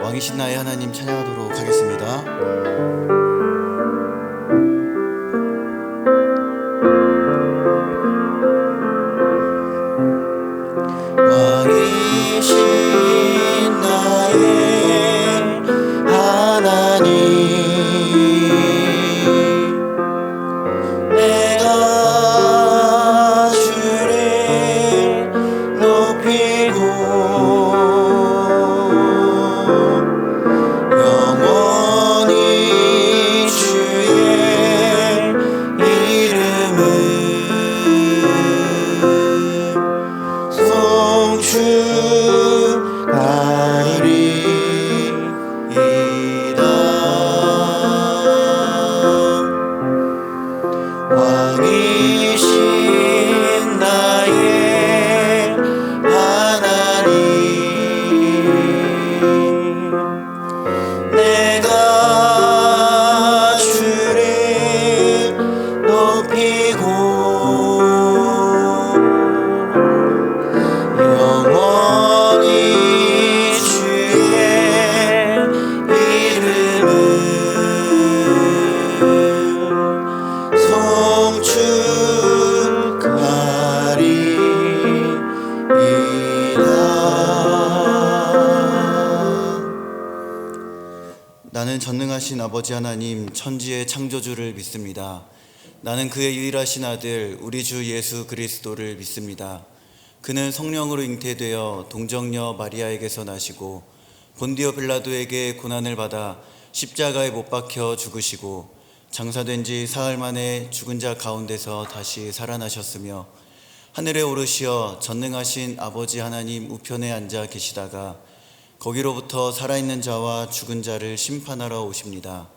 왕이신 나의 하나님 찬양하도록 하겠습니다. 왕이신 나의 하나님, 내가 주를 높이고 영원히 주의 이름을 송축하리이다. 왕이신 나의 하나님, 내가 주를 높이고 영원히 주의 이름을 송축하리이다. 나는 전능하신 아버지 하나님 천지의 창조주를 믿습니다. 나는 그의 유일하신 아들 우리 주 예수 그리스도를 믿습니다. 그는 성령으로 잉태되어 동정녀 마리아에게서 나시고 본디오 빌라도에게 고난을 받아 십자가에 못 박혀 죽으시고 장사된 지 사흘 만에 죽은 자 가운데서 다시 살아나셨으며 하늘에 오르시어 전능하신 아버지 하나님 우편에 앉아 계시다가 거기로부터 살아있는 자와 죽은 자를 심판하러 오십니다.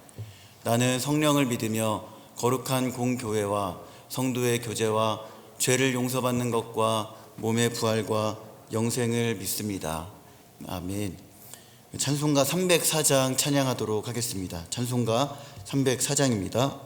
나는 성령을 믿으며 거룩한 공교회와 성도의 교제와 죄를 용서받는 것과 몸의 부활과 영생을 믿습니다. 아멘. 찬송가 304장 찬양하도록 하겠습니다. 찬송가 304장입니다.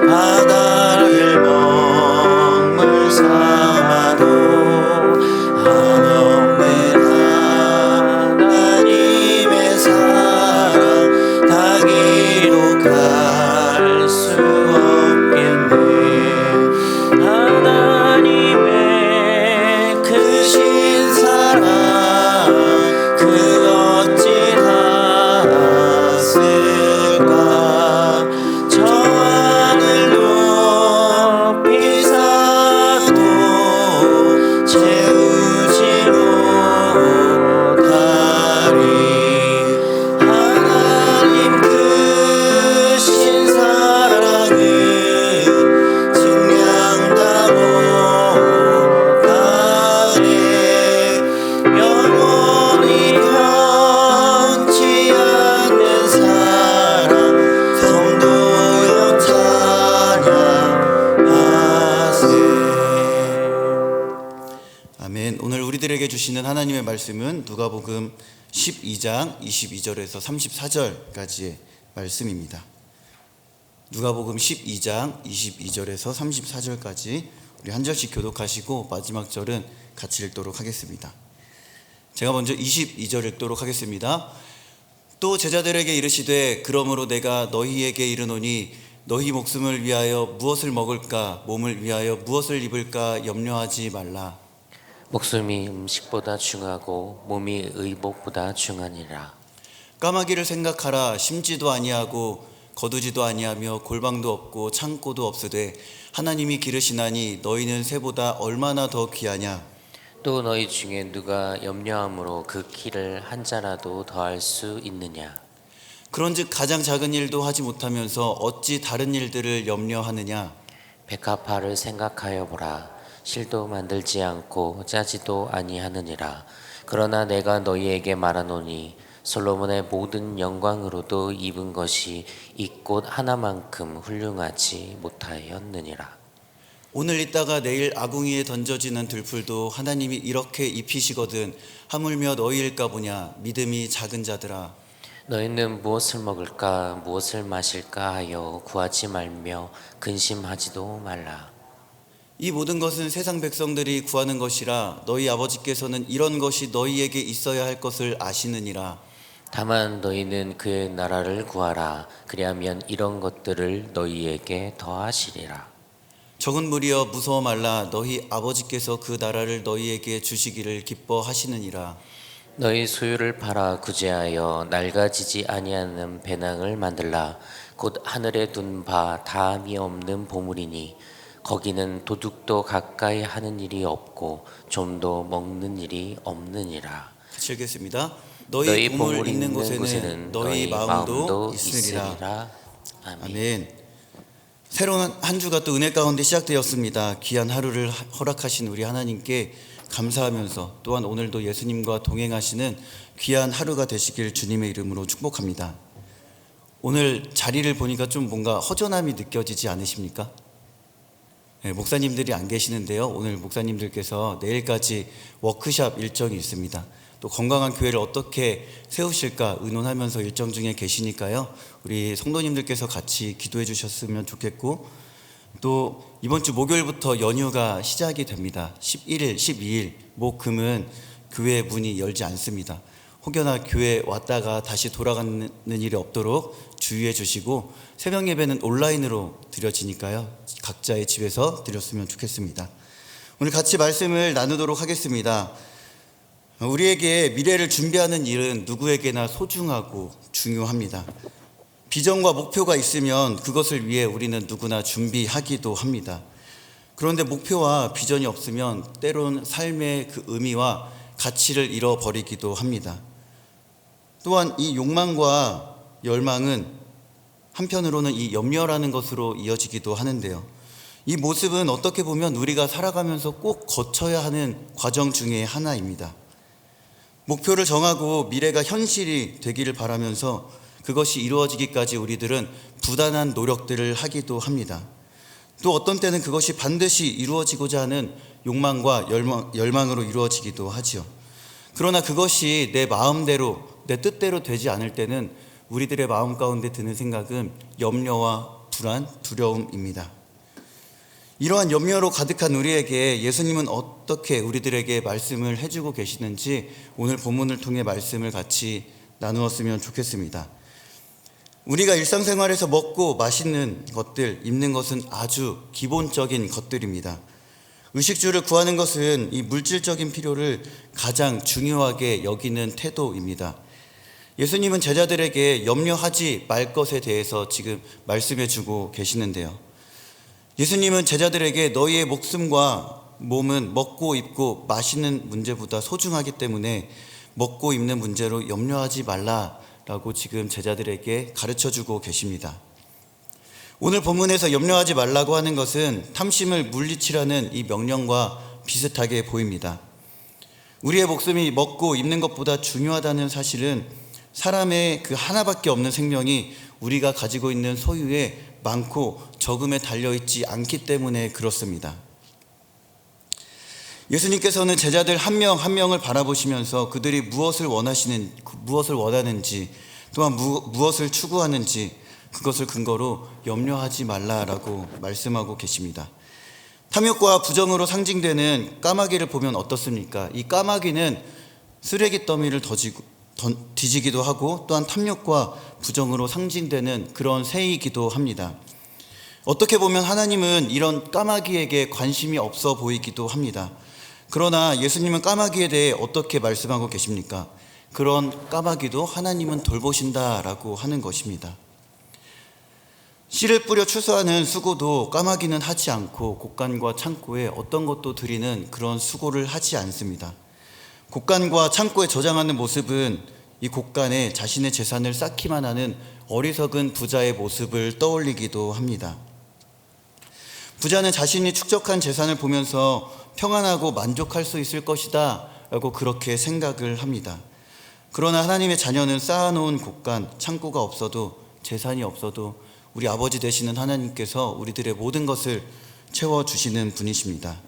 바다를 먹물 삼아도 수 없겠네. 하나님의 크신 사랑 그 어찌 다았을까. 저 하늘 높이사도 채우지 못하리. 하나님 크신 사랑은 증량다 못하네. 영원히 변치 않는 사랑 성도여 찬양하세. 아멘. 오늘 우리들에게 주시는 하나님의 말씀은 누가복음 12장 22절에서 34절까지의 말씀입니다. 누가복음 12장 22절에서 34절까지 우리 한 절씩 교독하시고 마지막 절은 같이 읽도록 하겠습니다. 제가 먼저 22절 읽도록 하겠습니다. 또 제자들에게 이르시되 그러므로 내가 너희에게 이르노니 너희 목숨을 위하여 무엇을 먹을까 몸을 위하여 무엇을 입을까 염려하지 말라. 목숨이 음식보다 중하고 몸이 의복보다 중하니라. 까마귀를 생각하라. 심지도 아니하고 거두지도 아니하며 골방도 없고 창고도 없으되 하나님이 기르시나니 너희는 새보다 얼마나 더 귀하냐. 또 너희 중에 누가 염려함으로 그 키를 한 자라도 더할 수 있느냐. 그런즉 가장 작은 일도 하지 못하면서 어찌 다른 일들을 염려하느냐. 백합화를 생각하여 보라. 실도 만들지 않고 짜지도 아니하느니라. 그러나 내가 너희에게 말하노니 솔로몬의 모든 영광으로도 입은 것이 이 꽃 하나만큼 훌륭하지 못하였느니라. 오늘 있다가 내일 아궁이에 던져지는 들풀도 하나님이 이렇게 입히시거든 하물며 너희일까 보냐. 믿음이 작은 자들아. 너희는 무엇을 먹을까 무엇을 마실까 하여 구하지 말며 근심하지도 말라. 이 모든 것은 세상 백성들이 구하는 것이라 너희 아버지께서는 이런 것이 너희에게 있어야 할 것을 아시느니라. 다만 너희는 그의 나라를 구하라. 그리하면 이런 것들을 너희에게 더하시리라. 적은 무리여 무서워 말라. 너희 아버지께서 그 나라를 너희에게 주시기를 기뻐하시느니라. 너희 소유를 팔아 구제하여 낡아지지 아니하는 배낭을 만들라. 곧 하늘에 둔 바 다함이 없는 보물이니 거기는 도둑도 가까이 하는 일이 없고 좀도 먹는 일이 없느니라. 같이 읽겠습니다. 너희 보물 있는 곳에는 너희 마음도 있으리라. 아멘. 새로운 한 주가 또 은혜 가운데 시작되었습니다. 귀한 하루를 허락하신 우리 하나님께 감사하면서 또한 오늘도 예수님과 동행하시는 귀한 하루가 되시길 주님의 이름으로 축복합니다. 오늘 자리를 보니까 좀 뭔가 허전함이 느껴지지 않으십니까? 네, 목사님들이 안 계시는데요. 오늘 목사님들께서 내일까지 워크숍 일정이 있습니다. 또 건강한 교회를 어떻게 세우실까 의논하면서 일정 중에 계시니까요. 우리 성도님들께서 같이 기도해 주셨으면 좋겠고, 또 이번 주 목요일부터 연휴가 시작이 됩니다. 11일, 12일 목, 금은 교회 문이 열지 않습니다. 혹여나 교회 왔다가 다시 돌아가는 일이 없도록 주의해 주시고, 새벽 예배는 온라인으로 드려지니까요. 각자의 집에서 드렸으면 좋겠습니다. 오늘 같이 말씀을 나누도록 하겠습니다. 우리에게 미래를 준비하는 일은 누구에게나 소중하고 중요합니다. 비전과 목표가 있으면 그것을 위해 우리는 누구나 준비하기도 합니다. 그런데 목표와 비전이 없으면 때론 삶의 그 의미와 가치를 잃어버리기도 합니다. 또한 이 욕망과 열망은 한편으로는 이 염려라는 것으로 이어지기도 하는데요. 이 모습은 어떻게 보면 우리가 살아가면서 꼭 거쳐야 하는 과정 중에 하나입니다. 목표를 정하고 미래가 현실이 되기를 바라면서 그것이 이루어지기까지 우리들은 부단한 노력들을 하기도 합니다. 또 어떤 때는 그것이 반드시 이루어지고자 하는 욕망과 열망으로 이루어지기도 하지요. 그러나 그것이 내 마음대로, 내 뜻대로 되지 않을 때는 우리들의 마음 가운데 드는 생각은 염려와 불안, 두려움입니다. 이러한 염려로 가득한 우리에게 예수님은 어떻게 우리들에게 말씀을 해주고 계시는지 오늘 본문을 통해 말씀을 같이 나누었으면 좋겠습니다. 우리가 일상생활에서 먹고 마시는 것들, 입는 것은 아주 기본적인 것들입니다. 의식주를 구하는 것은 이 물질적인 필요를 가장 중요하게 여기는 태도입니다. 예수님은 제자들에게 염려하지 말 것에 대해서 지금 말씀해 주고 계시는데요. 예수님은 제자들에게 너희의 목숨과 몸은 먹고 입고 마시는 문제보다 소중하기 때문에 먹고 입는 문제로 염려하지 말라라고 지금 제자들에게 가르쳐 주고 계십니다. 오늘 본문에서 염려하지 말라고 하는 것은 탐심을 물리치라는 이 명령과 비슷하게 보입니다. 우리의 목숨이 먹고 입는 것보다 중요하다는 사실은 사람의 그 하나밖에 없는 생명이 우리가 가지고 있는 소유에 많고 적음에 달려있지 않기 때문에 그렇습니다. 예수님께서는 제자들 한 명 한 명을 바라보시면서 그들이 무엇을 원하는지 또한 무엇을 추구하는지 그것을 근거로 염려하지 말라라고 말씀하고 계십니다. 탐욕과 부정으로 상징되는 까마귀를 보면 어떻습니까? 이 까마귀는 쓰레기 더미를 뒤지기도 하고 또한 탐욕과 부정으로 상징되는 그런 새이기도 합니다. 어떻게 보면 하나님은 이런 까마귀에게 관심이 없어 보이기도 합니다. 그러나 예수님은 까마귀에 대해 어떻게 말씀하고 계십니까? 그런 까마귀도 하나님은 돌보신다라고 하는 것입니다. 씨를 뿌려 추수하는 수고도 까마귀는 하지 않고 곡간과 창고에 어떤 것도 들이는 그런 수고를 하지 않습니다. 곡간과 창고에 저장하는 모습은 이 곡간에 자신의 재산을 쌓기만 하는 어리석은 부자의 모습을 떠올리기도 합니다. 부자는 자신이 축적한 재산을 보면서 평안하고 만족할 수 있을 것이다 라고 그렇게 생각을 합니다. 그러나 하나님의 자녀는 쌓아놓은 곡간, 창고가 없어도 재산이 없어도 우리 아버지 되시는 하나님께서 우리들의 모든 것을 채워주시는 분이십니다.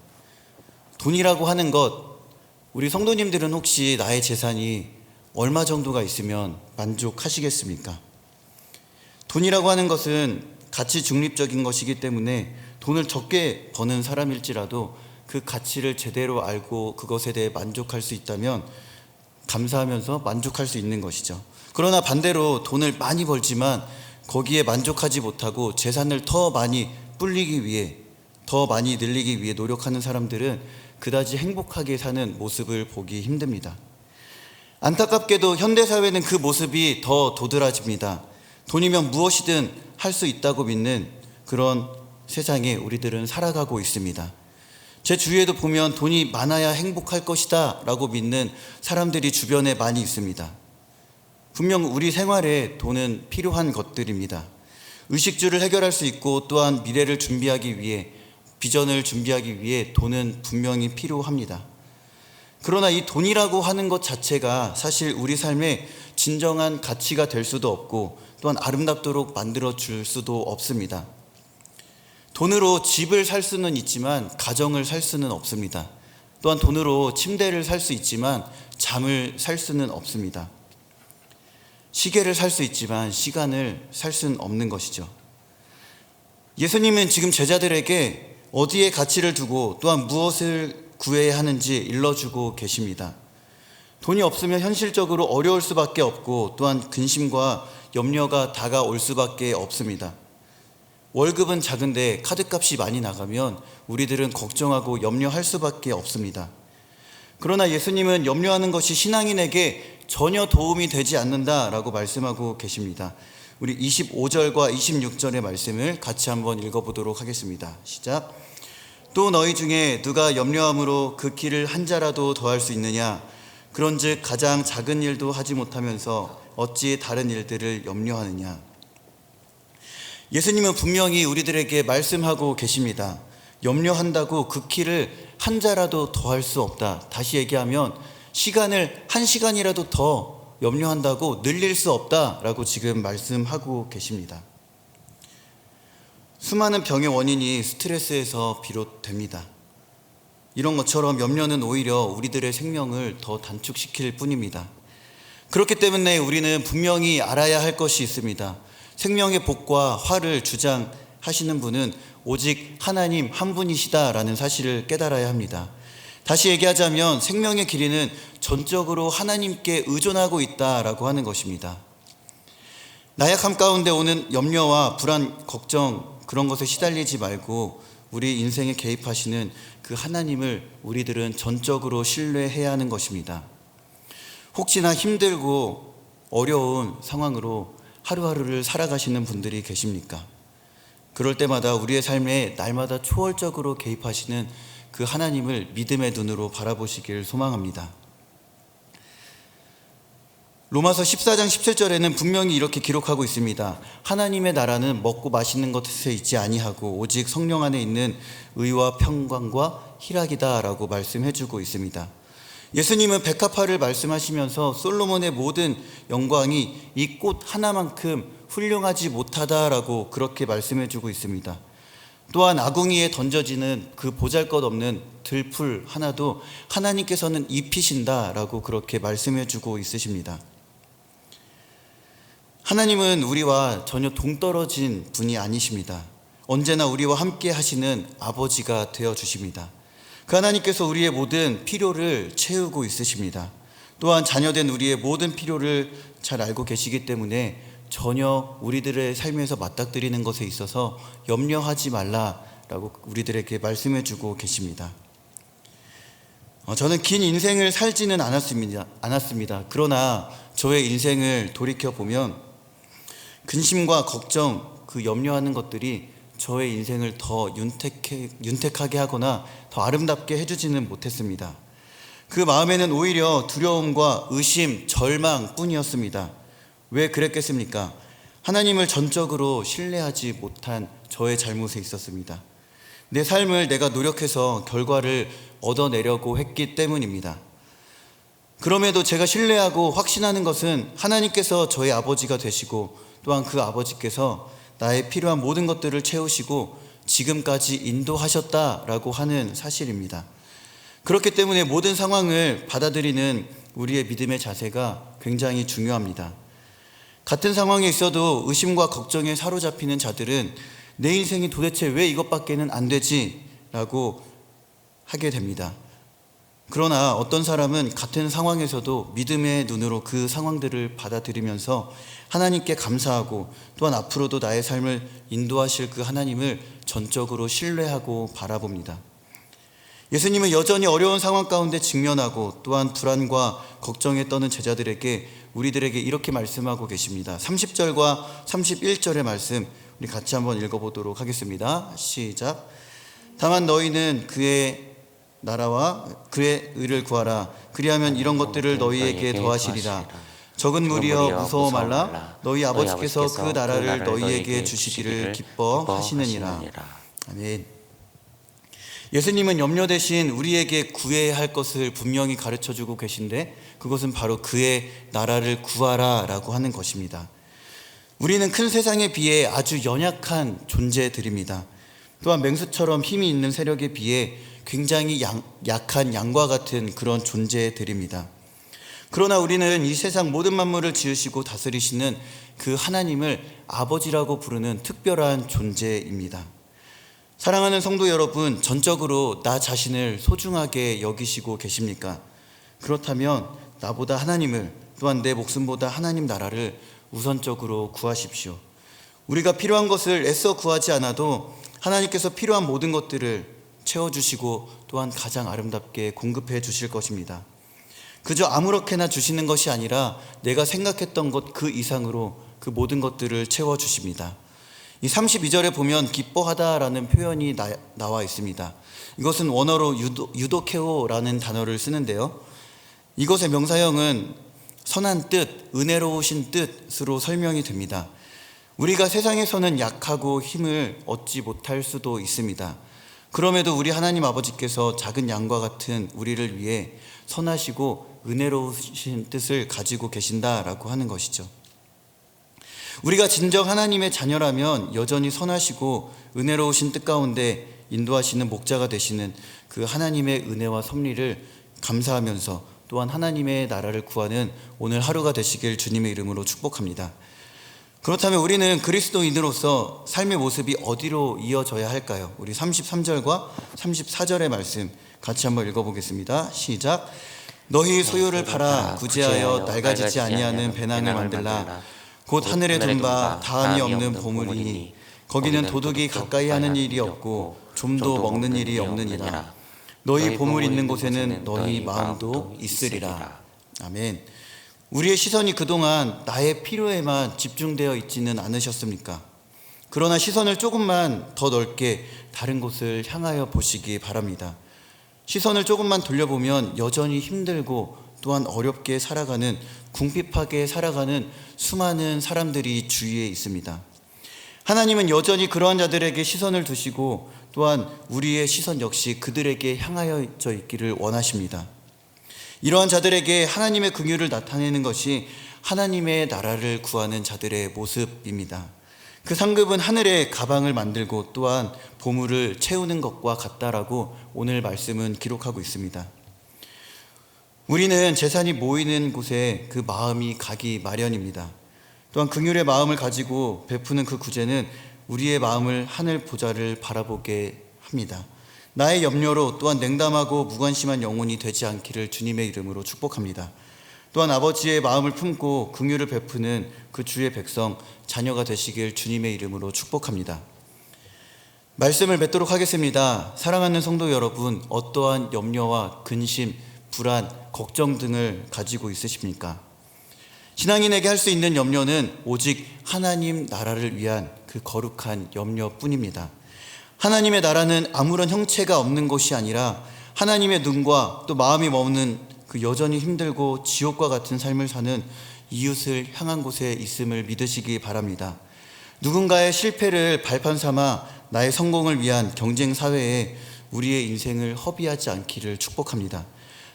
돈이라고 하는 것, 우리 성도님들은 혹시 나의 재산이 얼마 정도가 있으면 만족하시겠습니까? 돈이라고 하는 것은 가치 중립적인 것이기 때문에 돈을 적게 버는 사람일지라도 그 가치를 제대로 알고 그것에 대해 만족할 수 있다면 감사하면서 만족할 수 있는 것이죠. 그러나 반대로 돈을 많이 벌지만 거기에 만족하지 못하고 재산을 더 많이 불리기 위해, 더 많이 늘리기 위해 노력하는 사람들은 그다지 행복하게 사는 모습을 보기 힘듭니다. 안타깝게도 현대사회는 그 모습이 더 도드라집니다. 돈이면 무엇이든 할 수 있다고 믿는 그런 세상에 우리들은 살아가고 있습니다. 제 주위에도 보면 돈이 많아야 행복할 것이다 라고 믿는 사람들이 주변에 많이 있습니다. 분명 우리 생활에 돈은 필요한 것들입니다. 의식주를 해결할 수 있고 또한 미래를 준비하기 위해, 비전을 준비하기 위해 돈은 분명히 필요합니다. 그러나 이 돈이라고 하는 것 자체가 사실 우리 삶의 진정한 가치가 될 수도 없고 또한 아름답도록 만들어줄 수도 없습니다. 돈으로 집을 살 수는 있지만 가정을 살 수는 없습니다. 또한 돈으로 침대를 살 수 있지만 잠을 살 수는 없습니다. 시계를 살 수 있지만 시간을 살 수는 없는 것이죠. 예수님은 지금 제자들에게 어디에 가치를 두고 또한 무엇을 구해야 하는지 일러주고 계십니다. 돈이 없으면 현실적으로 어려울 수밖에 없고 또한 근심과 염려가 다가올 수밖에 없습니다. 월급은 작은데 카드값이 많이 나가면 우리들은 걱정하고 염려할 수밖에 없습니다. 그러나 예수님은 염려하는 것이 신앙인에게 전혀 도움이 되지 않는다라고 말씀하고 계십니다. 우리 25절과 26절의 말씀을 같이 한번 읽어보도록 하겠습니다. 시작. 또 너희 중에 누가 염려함으로 그 길을 한 자라도 더할 수 있느냐? 그런즉 가장 작은 일도 하지 못하면서 어찌 다른 일들을 염려하느냐? 예수님은 분명히 우리들에게 말씀하고 계십니다. 염려한다고 그 길을 한 자라도 더할 수 없다. 다시 얘기하면 시간을 1시간이라도 더 염려한다고 늘릴 수 없다라고 지금 말씀하고 계십니다. 수많은 병의 원인이 스트레스에서 비롯됩니다. 이런 것처럼 염려는 오히려 우리들의 생명을 더 단축시킬 뿐입니다. 그렇기 때문에 우리는 분명히 알아야 할 것이 있습니다. 생명의 복과 화를 주장하시는 분은 오직 하나님 한 분이시다라는 사실을 깨달아야 합니다. 다시 얘기하자면 생명의 길이는 전적으로 하나님께 의존하고 있다라고 하는 것입니다. 나약함 가운데 오는 염려와 불안, 걱정 그런 것에 시달리지 말고 우리 인생에 개입하시는 그 하나님을 우리들은 전적으로 신뢰해야 하는 것입니다. 혹시나 힘들고 어려운 상황으로 하루하루를 살아가시는 분들이 계십니까? 그럴 때마다 우리의 삶에 날마다 초월적으로 개입하시는 그 하나님을 믿음의 눈으로 바라보시길 소망합니다. 로마서 14장 17절에는 분명히 이렇게 기록하고 있습니다. 하나님의 나라는 먹고 마시는 것에 있지 아니하고 오직 성령 안에 있는 의와 평강과 희락이다 라고 말씀해주고 있습니다. 예수님은 백합화를 말씀하시면서 솔로몬의 모든 영광이 이 꽃 하나만큼 훌륭하지 못하다라고 그렇게 말씀해주고 있습니다. 또한 아궁이에 던져지는 그 보잘것없는 들풀 하나도 하나님께서는 입히신다라고 그렇게 말씀해주고 있으십니다. 하나님은 우리와 전혀 동떨어진 분이 아니십니다. 언제나 우리와 함께 하시는 아버지가 되어주십니다. 그 하나님께서 우리의 모든 필요를 채우고 있으십니다. 또한 자녀된 우리의 모든 필요를 잘 알고 계시기 때문에 전혀 우리들의 삶에서 맞닥뜨리는 것에 있어서 염려하지 말라라고 우리들에게 말씀해주고 계십니다. 저는 긴 인생을 살지는 않았습니다. 그러나 저의 인생을 돌이켜보면 근심과 걱정, 그 염려하는 것들이 저의 인생을 더 윤택하게 하거나 더 아름답게 해주지는 못했습니다. 그 마음에는 오히려 두려움과 의심, 절망뿐이었습니다. 왜 그랬겠습니까? 하나님을 전적으로 신뢰하지 못한 저의 잘못에 있었습니다. 내 삶을 내가 노력해서 결과를 얻어내려고 했기 때문입니다. 그럼에도 제가 신뢰하고 확신하는 것은 하나님께서 저의 아버지가 되시고 또한 그 아버지께서 나의 필요한 모든 것들을 채우시고 지금까지 인도하셨다라고 하는 사실입니다. 그렇기 때문에 모든 상황을 받아들이는 우리의 믿음의 자세가 굉장히 중요합니다. 같은 상황에 있어도 의심과 걱정에 사로잡히는 자들은 내 인생이 도대체 왜 이것밖에는 안 되지? 라고 하게 됩니다. 그러나 어떤 사람은 같은 상황에서도 믿음의 눈으로 그 상황들을 받아들이면서 하나님께 감사하고 또한 앞으로도 나의 삶을 인도하실 그 하나님을 전적으로 신뢰하고 바라봅니다. 예수님은 여전히 어려운 상황 가운데 직면하고 또한 불안과 걱정에 떠는 제자들에게 우리들에게 이렇게 말씀하고 계십니다. 30절과 31절의 말씀 우리 같이 한번 읽어보도록 하겠습니다. 시작. 다만 너희는 그의 나라와 그의 의를 구하라. 그리하면 이런 것들을 너희에게 더하시리라. 적은 무리여 무서워 말라. 너희 아버지께서 그 나라를 너희에게 주시기를 기뻐하시느니라. 아멘. 예수님은 염려 대신 우리에게 구해야 할 것을 분명히 가르쳐주고 계신데 그것은 바로 그의 나라를 구하라 라고 하는 것입니다. 우리는 큰 세상에 비해 아주 연약한 존재들입니다. 또한 맹수처럼 힘이 있는 세력에 비해 굉장히 약한 양과 같은 그런 존재들입니다. 그러나 우리는 이 세상 모든 만물을 지으시고 다스리시는 그 하나님을 아버지라고 부르는 특별한 존재입니다. 사랑하는 성도 여러분, 전적으로 나 자신을 소중하게 여기시고 계십니까? 그렇다면 나보다 하나님을, 또한 내 목숨보다 하나님 나라를 우선적으로 구하십시오. 우리가 필요한 것을 애써 구하지 않아도 하나님께서 필요한 모든 것들을 채워주시고 또한 가장 아름답게 공급해 주실 것입니다. 그저 아무렇게나 주시는 것이 아니라 내가 생각했던 것 그 이상으로 그 모든 것들을 채워주십니다. 이 32절에 보면 기뻐하다라는 표현이 나와 있습니다. 이것은 원어로 유도케오라는 단어를 쓰는데요. 이것의 명사형은 선한 뜻, 은혜로우신 뜻으로 설명이 됩니다. 우리가 세상에서는 약하고 힘을 얻지 못할 수도 있습니다. 그럼에도 우리 하나님 아버지께서 작은 양과 같은 우리를 위해 선하시고 은혜로우신 뜻을 가지고 계신다라고 하는 것이죠. 우리가 진정 하나님의 자녀라면 여전히 선하시고 은혜로우신 뜻 가운데 인도하시는 목자가 되시는 그 하나님의 은혜와 섭리를 감사하면서 또한 하나님의 나라를 구하는 오늘 하루가 되시길 주님의 이름으로 축복합니다. 그렇다면 우리는 그리스도인으로서 삶의 모습이 어디로 이어져야 할까요? 우리 33절과 34절의 말씀 같이 한번 읽어보겠습니다. 시작. 너희 소유를 팔아 구제하여 낡아지지 아니하는 배낭을 만들라. 곧 하늘에 둔 바 다함이 없는 보물이니 거기는 도둑이 가까이 하는 일이 없고 좀도 먹는 일이 없느니라. 너희 보물 있는 곳에는 너희 마음도 있으리라. 아멘. 우리의 시선이 그동안 나의 필요에만 집중되어 있지는 않으셨습니까? 그러나 시선을 조금만 더 넓게 다른 곳을 향하여 보시기 바랍니다. 시선을 조금만 돌려보면 여전히 힘들고 또한 어렵게 살아가는, 궁핍하게 살아가는 수많은 사람들이 주위에 있습니다. 하나님은 여전히 그러한 자들에게 시선을 두시고 또한 우리의 시선 역시 그들에게 향하여져 있기를 원하십니다. 이러한 자들에게 하나님의 긍휼을 나타내는 것이 하나님의 나라를 구하는 자들의 모습입니다. 그 상급은 하늘에 가방을 만들고 또한 보물을 채우는 것과 같다라고 오늘 말씀은 기록하고 있습니다. 우리는 재산이 모이는 곳에 그 마음이 가기 마련입니다. 또한 긍휼의 마음을 가지고 베푸는 그 구제는 우리의 마음을 하늘 보좌를 바라보게 합니다. 나의 염려로 또한 냉담하고 무관심한 영혼이 되지 않기를 주님의 이름으로 축복합니다. 또한 아버지의 마음을 품고 긍휼을 베푸는 그 주의 백성, 자녀가 되시길 주님의 이름으로 축복합니다. 말씀을 맺도록 하겠습니다. 사랑하는 성도 여러분, 어떠한 염려와 근심, 불안, 걱정 등을 가지고 있으십니까? 신앙인에게 할 수 있는 염려는 오직 하나님 나라를 위한 그 거룩한 염려뿐입니다. 하나님의 나라는 아무런 형체가 없는 것이 아니라 하나님의 눈과 또 마음이 머무는 그 여전히 힘들고 지옥과 같은 삶을 사는 이웃을 향한 곳에 있음을 믿으시기 바랍니다. 누군가의 실패를 발판 삼아 나의 성공을 위한 경쟁 사회에 우리의 인생을 허비하지 않기를 축복합니다.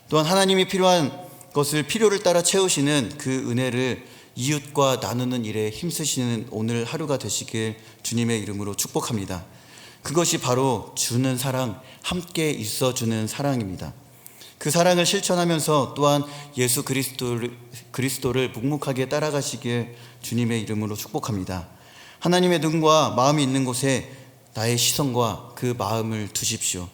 또한 하나님이 필요한 것을 필요를 따라 채우시는 그 은혜를 이웃과 나누는 일에 힘쓰시는 오늘 하루가 되시길 주님의 이름으로 축복합니다. 그것이 바로 주는 사랑, 함께 있어주는 사랑입니다. 그 사랑을 실천하면서 또한 예수 그리스도를 묵묵하게 따라가시길 주님의 이름으로 축복합니다. 하나님의 눈과 마음이 있는 곳에 나의 시선과 그 마음을 두십시오.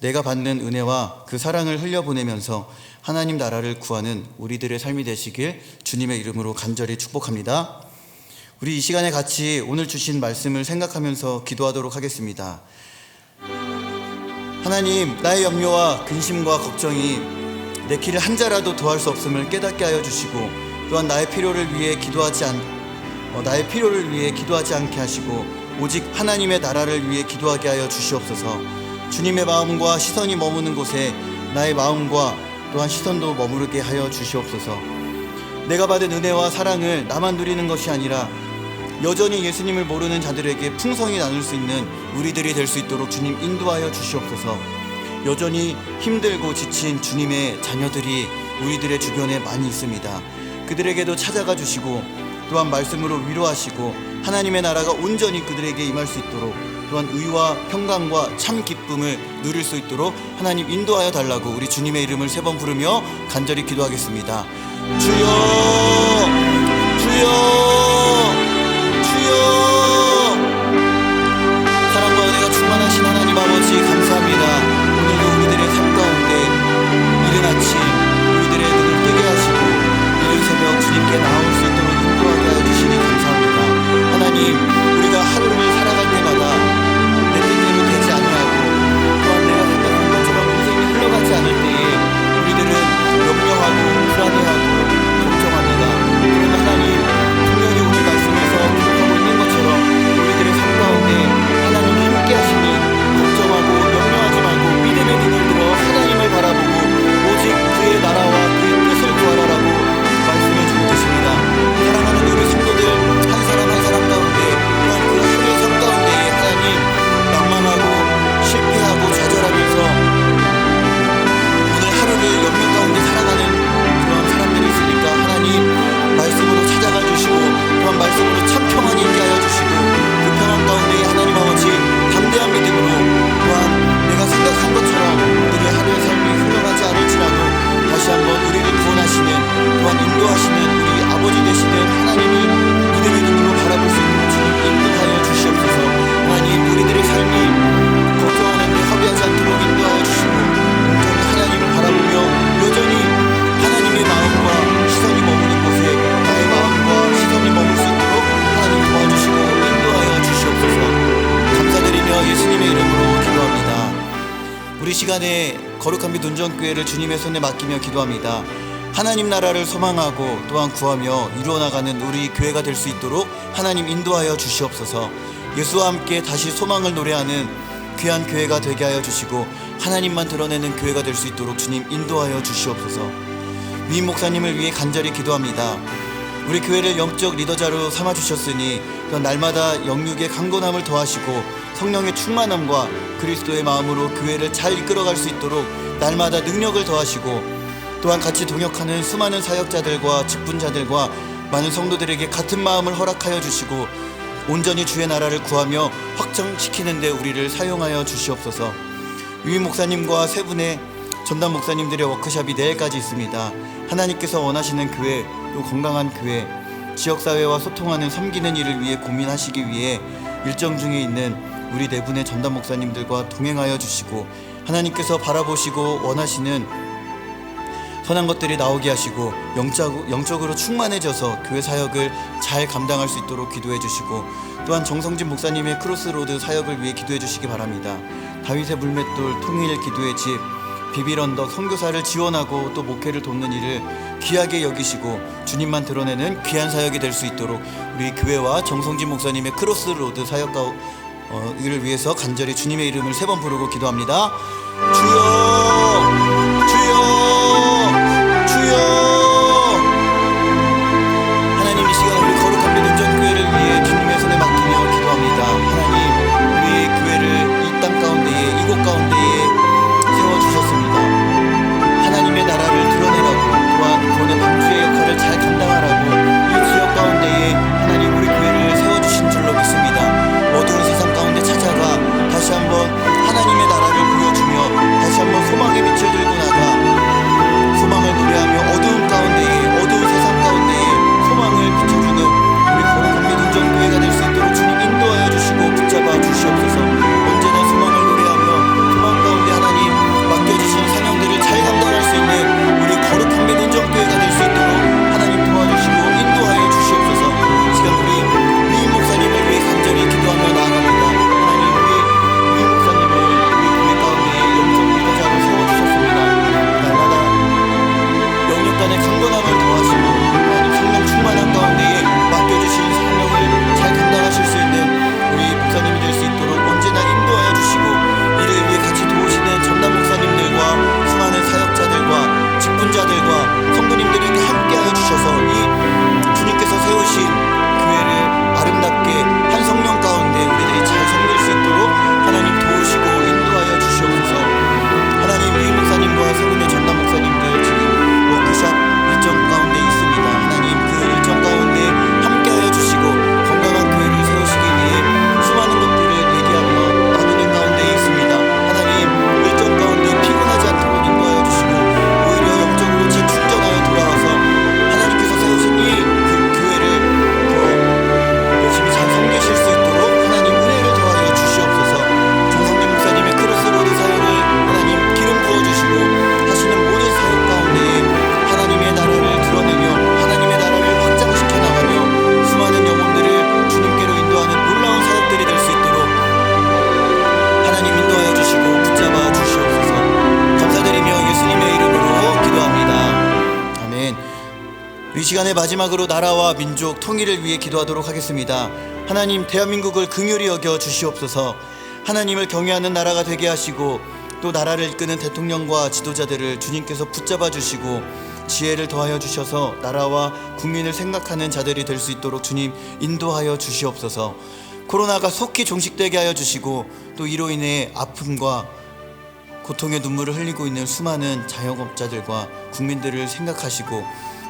내가 받는 은혜와 그 사랑을 흘려보내면서 하나님 나라를 구하는 우리들의 삶이 되시길 주님의 이름으로 간절히 축복합니다. 우리 이 시간에 같이 오늘 주신 말씀을 생각하면서 기도하도록 하겠습니다. 하나님, 나의 염려와 근심과 걱정이 내 길을 한 자라도 더할 수 없음을 깨닫게 하여 주시고 또한 나의 필요를 위해 기도하지 않게 하시고 오직 하나님의 나라를 위해 기도하게 하여 주시옵소서. 주님의 마음과 시선이 머무는 곳에 나의 마음과 또한 시선도 머무르게 하여 주시옵소서. 내가 받은 은혜와 사랑을 나만 누리는 것이 아니라 여전히 예수님을 모르는 자들에게 풍성히 나눌 수 있는 우리들이 될 수 있도록 주님 인도하여 주시옵소서. 여전히 힘들고 지친 주님의 자녀들이 우리들의 주변에 많이 있습니다. 그들에게도 찾아가 주시고 또한 말씀으로 위로하시고 하나님의 나라가 온전히 그들에게 임할 수 있도록 또한 의와 평강과 참 기쁨을 누릴 수 있도록 하나님 인도하여 달라고 우리 주님의 이름을 3번 부르며 간절히 기도하겠습니다. 주여, 주여, 주여. 사랑과 은혜가 충만하신 하나님 아버지 감사합니다. 오늘도 우리들의 삶 가운데 이른 아침 우리들의 눈을 뜨게 하시고 이른 새벽 주님께 나올 수 있도록 인도하게 하여 주시니 감사합니다. 하나님, 우리가 하루를 살아갈 때마다 내 뜻대로 되지 아니하고 또한 내가 생각한 것처럼 인생이 흘러가지 않을 때에 우리들은 염려하고 불안해하고 걱정합니다. 그러나 하나님, 분명히 오늘 말씀에서 기록하고 있는 것처럼 우리 시간에 거룩한 빛 운전교회를 주님의 손에 맡기며 기도합니다. 하나님 나라를 소망하고 또한 구하며 이루어나가는 우리 교회가 될 수 있도록 하나님 인도하여 주시옵소서. 예수와 함께 다시 소망을 노래하는 귀한 교회가 되게 하여 주시고 하나님만 드러내는 교회가 될 수 있도록 주님 인도하여 주시옵소서. 위임 목사님을 위해 간절히 기도합니다. 우리 교회를 영적 리더자로 삼아주셨으니 또 날마다 영육의 강건함을 더하시고 성령의 충만함과 그리스도의 마음으로 교회를 잘 이끌어갈 수 있도록 날마다 능력을 더하시고 또한 같이 동역하는 수많은 사역자들과 직분자들과 많은 성도들에게 같은 마음을 허락하여 주시고 온전히 주의 나라를 구하며 확정시키는 데 우리를 사용하여 주시옵소서. 유임 목사님과 세 분의 전담 목사님들의 워크숍이 내일까지 있습니다. 하나님께서 원하시는 교회, 또 건강한 교회, 지역사회와 소통하는 섬기는 일을 위해 고민하시기 위해 일정 중에 있는 우리 네 분의 전담 목사님들과 동행하여 주시고 하나님께서 바라보시고 원하시는 선한 것들이 나오게 하시고 영적으로 충만해져서 교회 사역을 잘 감당할 수 있도록 기도해 주시고 또한 정성진 목사님의 크로스로드 사역을 위해 기도해 주시기 바랍니다. 다윗의 물맷돌, 통일 기도의 집, 비빌언덕 선교사를 지원하고 또 목회를 돕는 일을 귀하게 여기시고 주님만 드러내는 귀한 사역이 될 수 있도록 우리 교회와 정성진 목사님의 크로스로드 사역을 위해서 간절히 주님의 이름을 3번 부르고 기도합니다. 주여, 주여, 주여. 하나님, 이 시간 우리 거룩한 빛 운전교회를 위해 주님의 손에 맡기며 기도합니다. 하나님, 우리 교회를 이 땅 가운데에, 이곳 가운데에 세워주셨습니다. 하나님의 나라를 드러내라고, 또한 구원의 방주의 역할을 잘 감당하라고 이 지역 가운데에 하나님 우리 교회를 세워주신 줄로 믿습니다. 어두운 세상 가운데 찾아가 다시 한번 하나님의 나라를 보여주며 다시 한번 소망의 빛을 들고 나가 소망을 노래하며 어두운 가운데에, 어두운 세상 가운데에 소망을 비춰주는 우리 거룩한 빛 운전교회가 될 수 있도록 주님 인도하여 주시고 붙잡아 주시옵소서. 언제나 소망을 노래하며 소망 가운데 하나님 맡겨주신 사명들을 잘 감당할 수 있는 우리 거룩한 빛 운전교회가 될 수 있도록 하나님 도와주시고 인도하여 주시옵소서. 지금 우리 위임 목사님을 위해 간절히 기도하며 나아갑니다. 하나님, 우리 위임 목사님을 우리 교회 가운데에 영적 리더자로 세워주셨습니다. 날마다 영역 간의 강건함을 더하시고 하나님 성령 충만한 가운데에 맡겨주신 사명을 잘 감당하실 수 있는 우리 목사님이 될 수 있도록 언제나 인도하여 주시고 이를 위해 같이 도우시는 전담 목사님들과 수많은 사역자들과 직분자들과 성도님들에게 함께하여 주셔서 이 주님께서 세우신 교회를 아름답게 한 성령 가운데 우리들이 잘 섬길 수 있도록 하나님 도우시고 인도하여 주시옵소서. 하나님, 위임 목사님과 세 분의 전담 목사님들 지금 워크숍 일정 가운데 있습니다. 하나님, 그 일정 가운데 함께하여 주시고 건강한 교회를 세우시기 위해 수많은 것들을 얘기하며 나누는 가운데 있습니다. 하나님, 일정 가운데 피곤하지 않도록 인도하여 주시고 오히려 영적으로 재충전하여 돌아와서 하나님께서 세우신 이 그 교회를 더 열심히 잘 섬기실 수 있도록 하나님 은혜를 더하여 주시옵소서. 정성진 목사님의 크로스로드 사역을 하나님 기름 부어주시고 하시는 모든 사역 가운데에 하나님의 나라를 드러내며 하나님의 나라를 확장시켜 나가며 수많은 영혼들을 주님께로 인도하는 놀라운 사역들이 될 수 있도록 하나님 인도하여 주시고 붙잡아 주시옵소서. 감사드리며 예수님의 이름으로 기도합니다. 아멘. 이 시간의 마지막으로 나라와 민족 통일을 위해 기도하도록 하겠습니다. 하나님, 대한민국을 긍휼히 여겨 주시옵소서. 하나님을 경외하는 나라가 되게 하시고 또 나라를 이끄는 대통령과 지도자들을 주님께서 붙잡아 주시고 지혜를 더하여 주셔서 나라와 국민을 생각하는 자들이 될 수 있도록 주님 인도하여 주시옵소서. 코로나가 속히 종식되게 하여 주시고 또 이로 인해 아픔과 고통의 눈물을 흘리고 있는 수많은 자영업자들과 국민들을 생각하시고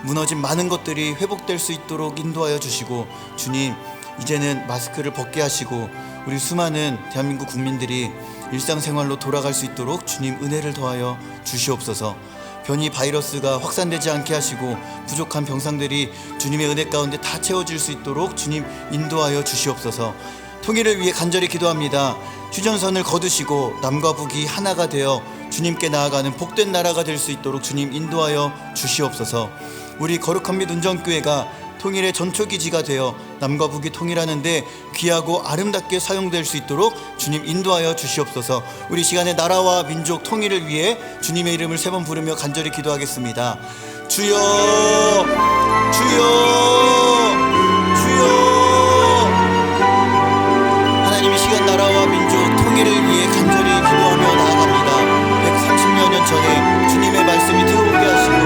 무너진 많은 것들이 회복될 수 있도록 인도하여 주시고 주님, 이제는 마스크를 벗게 하시고 우리 수많은 대한민국 국민들이 일상생활로 돌아갈 수 있도록 주님 은혜를 더하여 주시옵소서. 변이 바이러스가 확산되지 않게 하시고 부족한 병상들이 주님의 은혜 가운데 다 채워질 수 있도록 주님 인도하여 주시옵소서. 통일을 위해 간절히 기도합니다. 휴전선을 거두시고 남과 북이 하나가 되어 주님께 나아가는 복된 나라가 될 수 있도록 주님 인도하여 주시옵소서. 우리 거룩한 빛 운전교회가 통일의 전초기지가 되어 남과 북이 통일하는데 귀하고 아름답게 사용될 수 있도록 주님 인도하여 주시옵소서. 우리 시간에 나라와 민족 통일을 위해 주님의 이름을 3번 부르며 간절히 기도하겠습니다. 주여, 주여, 주여. 하나님, 이 시간 나라와 민족 통일을 위해 간절히 기도하며 나아갑니다. 130여 년 전에 주님의 말씀이 들어오게 하시고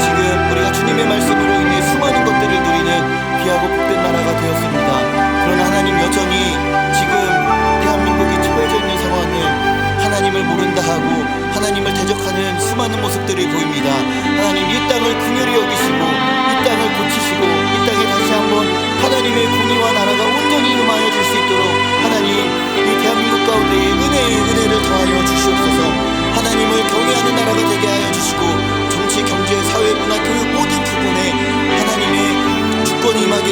지금 우리가 주님의 말씀으로 인해 수많은 것들을 누리는 귀하고 복된 나라가 되었습니다. 그러나 하나님, 여전히 지금 대한민국이 처해져 있는 상황을 하나님을 모른다 하고 하나님을 대적하는 수많은 모습들이 보입니다. 하나님, 이 땅을 긍휼히 여기시고 이 땅을 고치시고 이 땅에 다시 한번 하나님의 공의와 나라가 온전히 임하여질 수 있도록 하나님, 이 대한민국 가운데에 은혜를 더하여 주시옵소서. 하나님을 경외하는 나라가 되게 하여 주시고 정치, 경제, 사회, 문화, 교육 모든 부분에 하나님의 주권이 임하게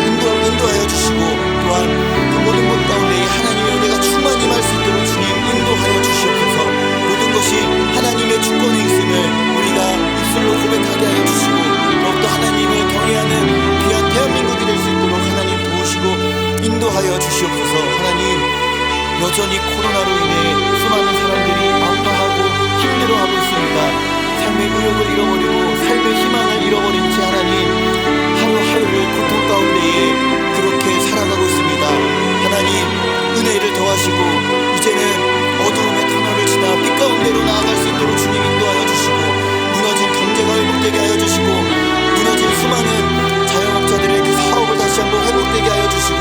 인도하여 주시고 또한 그 모든 것 가운데 하나님의 은혜가 충만히 임할 수 있도록 주님 인도하여 주시옵소서. 모든 것이 하나님의 주권에 있음을 우리가 입술로 고백하게 하여 주시고 더욱더 하나님을 경외하는 귀한 대한민국이 될 수 있도록 하나님 도우시고 인도하여 주시옵소서. 하나님, 여전히 코로나로 인해 수많은 사람들이 아파하고 힘들어하고 있습니다. 삶의 의욕을 잃어버리고 삶의 희망을 잃어버린 채 하나님, 하루하루를 고통 가운데에 그렇게 살아가고 있습니다. 하나님, 은혜를 더하시고 이제는 어두움의 터널을 지나 빛 가운데로 나아갈 수 있도록 주님 인도하여 주시고 무너진 경제가 회복되게 하여 주시고 무너진 수많은 자영업자들의 그 사업을 다시 한번 회복되게 하여 주시고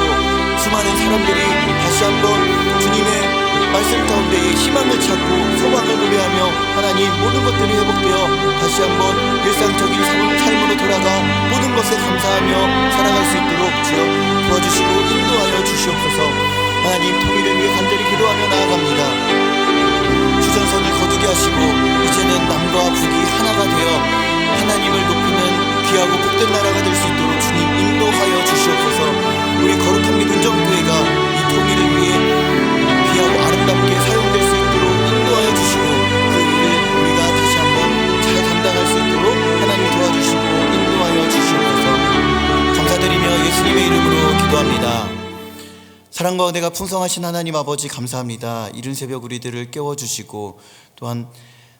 수많은 사람들이 다시 한번 주님의 말씀 가운데에 희망을 찾고 소망을 노래하며 하나님, 모든 것들이 회복되어 다시 한번 일상적인 삶으로 돌아가 모든 것에 감사하며 살아갈 수 있도록 주여 도와주시고 인도하여 주시옵소서. 하나님, 통일을 위해 간절히 기도하며 나아갑니다. 주전선을 거두게 하시고 이제는 남과 북이 하나가 되어 하나님을 높이는 귀하고 복된 나라가 될 수 있도록 주님 인도하여 주시옵소서. 우리 거룩한 믿음정교회가 이 통일을 위해 귀하고 아름답게 사용될 수 있도록 인도하여 주시고 그 일을 우리가 다시 한번 잘 감당할 수 있도록 하나님 도와주시고 인도하여 주시옵소서. 감사드리며 예수님의 이름으로 기도합니다. 사랑과 은혜가 풍성하신 하나님 아버지, 감사합니다. 이른 새벽 우리들을 깨워주시고 또한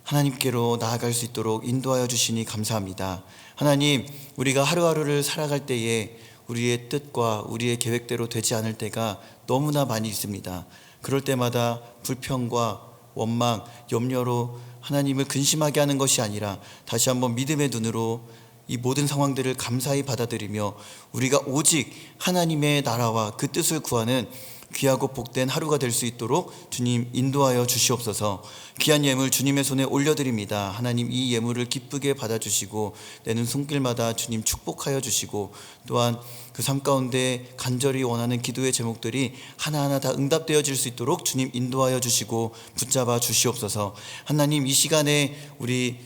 하나님께로 나아갈 수 있도록 인도하여 주시니 감사합니다. 하나님, 우리가 하루하루를 살아갈 때에 우리의 뜻과 우리의 계획대로 되지 않을 때가 너무나 많이 있습니다. 그럴 때마다 불평과 원망, 염려로 하나님을 근심하게 하는 것이 아니라 다시 한번 믿음의 눈으로 이 모든 상황들을 감사히 받아들이며 우리가 오직 하나님의 나라와 그 뜻을 구하는 귀하고 복된 하루가 될 수 있도록 주님 인도하여 주시옵소서. 귀한 예물 주님의 손에 올려드립니다. 하나님, 이 예물을 기쁘게 받아주시고 내는 손길마다 주님 축복하여 주시고 또한 그 삶 가운데 간절히 원하는 기도의 제목들이 하나하나 다 응답되어질 수 있도록 주님 인도하여 주시고 붙잡아 주시옵소서. 하나님, 이 시간에 우리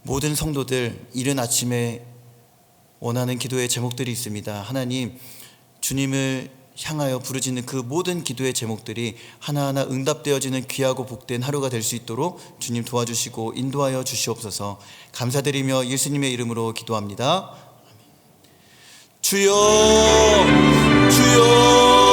모든 성도들 이른 아침에 원하는 기도의 제목들이 있습니다. 하나님, 주님을 향하여 부르짖는 그 모든 기도의 제목들이 하나하나 응답되어지는 귀하고 복된 하루가 될 수 있도록 주님 도와주시고 인도하여 주시옵소서. 감사드리며 예수님의 이름으로 기도합니다. 주여, 주여.